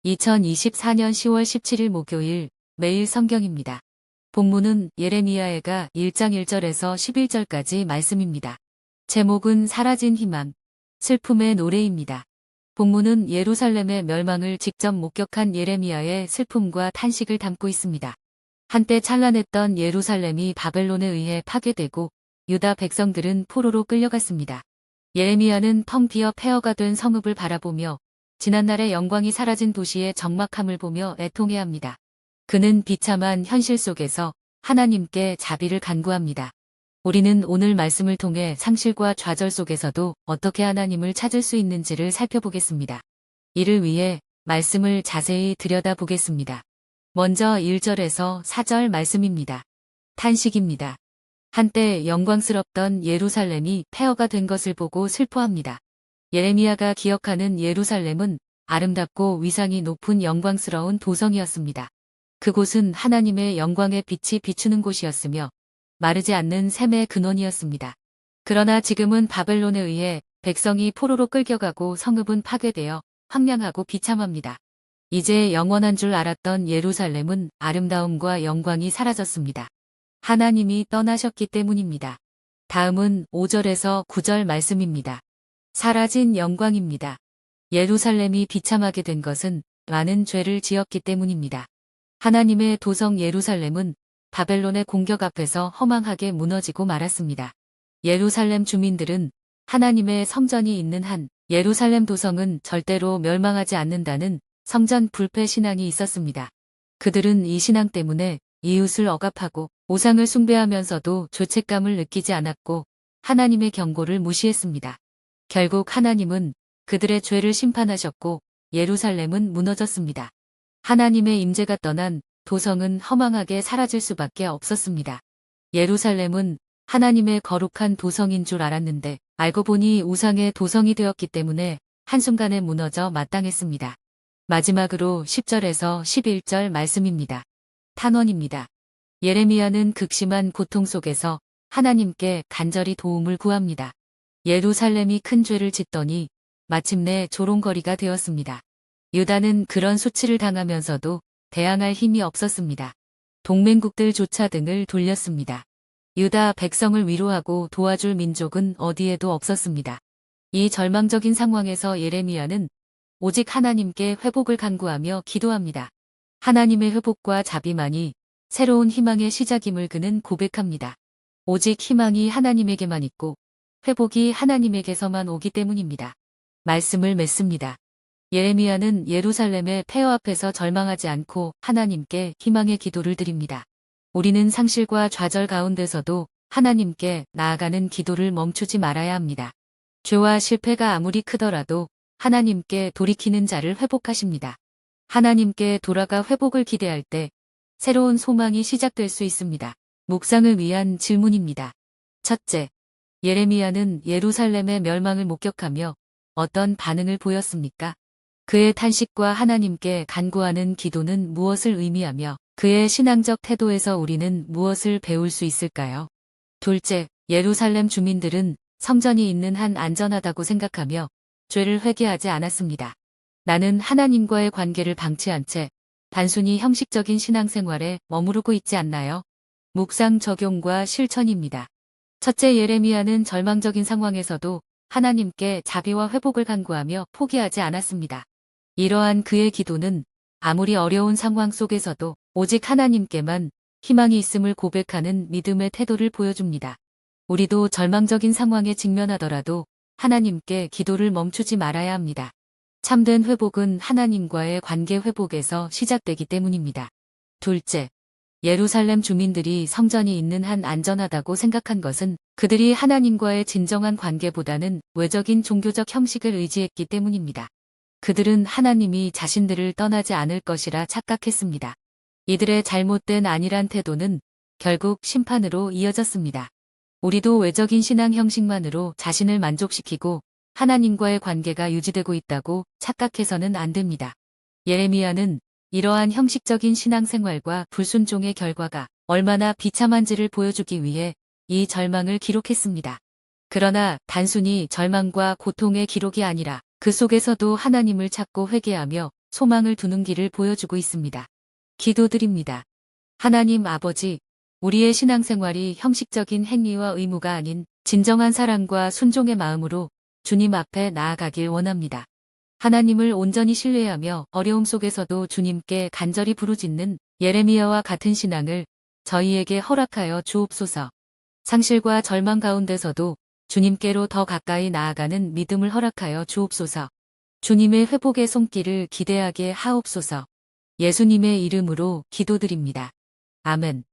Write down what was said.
2024년 10월 17일 목요일 매일 성경입니다. 본문은 예레미야애가 1장 1절에서 11절까지 말씀입니다. 제목은 사라진 희망, 슬픔의 노래입니다. 본문은 예루살렘의 멸망을 직접 목격한 예레미야의 슬픔과 탄식을 담고 있습니다. 한때 찬란했던 예루살렘이 바벨론에 의해 파괴되고 유다 백성들은 포로로 끌려갔습니다. 예레미야는 텅 비어 폐허가 된 성읍을 바라보며 지난날의 영광이 사라진 도시의 적막함을 보며 애통해합니다. 그는 비참한 현실 속에서 하나님께 자비를 간구합니다. 우리는 오늘 말씀을 통해 상실과 좌절 속에서도 어떻게 하나님을 찾을 수 있는지를 살펴보겠습니다. 이를 위해 말씀을 자세히 들여다보겠습니다. 먼저 1절에서 4절 말씀입니다. 탄식입니다. 한때 영광스럽던 예루살렘이 폐허가 된 것을 보고 슬퍼합니다. 예레미야가 기억하는 예루살렘은 아름답고 위상이 높은 영광스러운 도성이었습니다. 그곳은 하나님의 영광의 빛이 비추는 곳이었으며 마르지 않는 샘의 근원이었습니다. 그러나 지금은 바벨론에 의해 백성이 포로로 끌겨가고 성읍은 파괴되어 황량하고 비참합니다. 이제 영원한 줄 알았던 예루살렘은 아름다움과 영광이 사라졌습니다. 하나님이 떠나셨기 때문입니다. 다음은 5절에서 9절 말씀입니다. 사라진 영광입니다. 예루살렘이 비참하게 된 것은 많은 죄를 지었기 때문입니다. 하나님의 도성 예루살렘은 바벨론의 공격 앞에서 허망하게 무너지고 말았습니다. 예루살렘 주민들은 하나님의 성전이 있는 한 예루살렘 도성은 절대로 멸망하지 않는다는 성전 불패 신앙이 있었습니다. 그들은 이 신앙 때문에 이웃을 억압하고 우상을 숭배하면서도 죄책감을 느끼지 않았고 하나님의 경고를 무시했습니다. 결국 하나님은 그들의 죄를 심판하셨고 예루살렘은 무너졌습니다. 하나님의 임재가 떠난 도성은 허망하게 사라질 수밖에 없었습니다. 예루살렘은 하나님의 거룩한 도성인 줄 알았는데 알고 보니 우상의 도성이 되었기 때문에 한순간에 무너져 마땅했습니다. 마지막으로 10절에서 11절 말씀입니다. 탄원입니다. 예레미야는 극심한 고통 속에서 하나님께 간절히 도움을 구합니다. 예루살렘이 큰 죄를 짓더니 마침내 조롱거리가 되었습니다. 유다는 그런 수치를 당하면서도 대항할 힘이 없었습니다. 동맹국들조차 등을 돌렸습니다. 유다 백성을 위로하고 도와줄 민족은 어디에도 없었습니다. 이 절망적인 상황에서 예레미야는 오직 하나님께 회복을 간구하며 기도합니다. 하나님의 회복과 자비만이 새로운 희망의 시작임을 그는 고백합니다. 오직 희망이 하나님에게만 있고 회복이 하나님에게서만 오기 때문입니다. 말씀을 맺습니다. 예레미야는 예루살렘의 폐허 앞에서 절망하지 않고 하나님께 희망의 기도를 드립니다. 우리는 상실과 좌절 가운데서도 하나님께 나아가는 기도를 멈추지 말아야 합니다. 죄와 실패가 아무리 크더라도 하나님께 돌이키는 자를 회복하십니다. 하나님께 돌아가 회복을 기대할 때 새로운 소망이 시작될 수 있습니다. 묵상을 위한 질문입니다. 첫째, 예레미야는 예루살렘의 멸망을 목격하며 어떤 반응을 보였습니까? 그의 탄식과 하나님께 간구하는 기도는 무엇을 의미하며 그의 신앙적 태도에서 우리는 무엇을 배울 수 있을까요? 둘째, 예루살렘 주민들은 성전이 있는 한 안전하다고 생각하며 죄를 회개하지 않았습니다. 나는 하나님과의 관계를 방치한 채 단순히 형식적인 신앙생활에 머무르고 있지 않나요? 묵상 적용과 실천입니다. 첫째, 예레미야는 절망적인 상황에서도 하나님께 자비와 회복을 간구하며 포기하지 않았습니다. 이러한 그의 기도는 아무리 어려운 상황 속에서도 오직 하나님께만 희망이 있음을 고백하는 믿음의 태도를 보여줍니다. 우리도 절망적인 상황에 직면하더라도 하나님께 기도를 멈추지 말아야 합니다. 참된 회복은 하나님과의 관계 회복에서 시작되기 때문입니다. 둘째, 예루살렘 주민들이 성전이 있는 한 안전하다고 생각한 것은 그들이 하나님과의 진정한 관계보다는 외적인 종교적 형식을 의지했기 때문입니다. 그들은 하나님이 자신들을 떠나지 않을 것이라 착각했습니다. 이들의 잘못된 안일한 태도는 결국 심판으로 이어졌습니다. 우리도 외적인 신앙 형식만으로 자신을 만족시키고 하나님과의 관계가 유지되고 있다고 착각해서는 안 됩니다. 예레미야는 이러한 형식적인 신앙생활과 불순종의 결과가 얼마나 비참한지를 보여주기 위해 이 절망을 기록했습니다. 그러나 단순히 절망과 고통의 기록이 아니라 그 속에서도 하나님을 찾고 회개하며 소망을 두는 길을 보여주고 있습니다. 기도드립니다. 하나님 아버지, 우리의 신앙생활이 형식적인 행위와 의무가 아닌 진정한 사랑과 순종의 마음으로 주님 앞에 나아가길 원합니다. 하나님을 온전히 신뢰하며 어려움 속에서도 주님께 간절히 부르짖는 예레미야와 같은 신앙을 저희에게 허락하여 주옵소서. 상실과 절망 가운데서도 주님께로 더 가까이 나아가는 믿음을 허락하여 주옵소서. 주님의 회복의 손길을 기대하게 하옵소서. 예수님의 이름으로 기도드립니다. 아멘.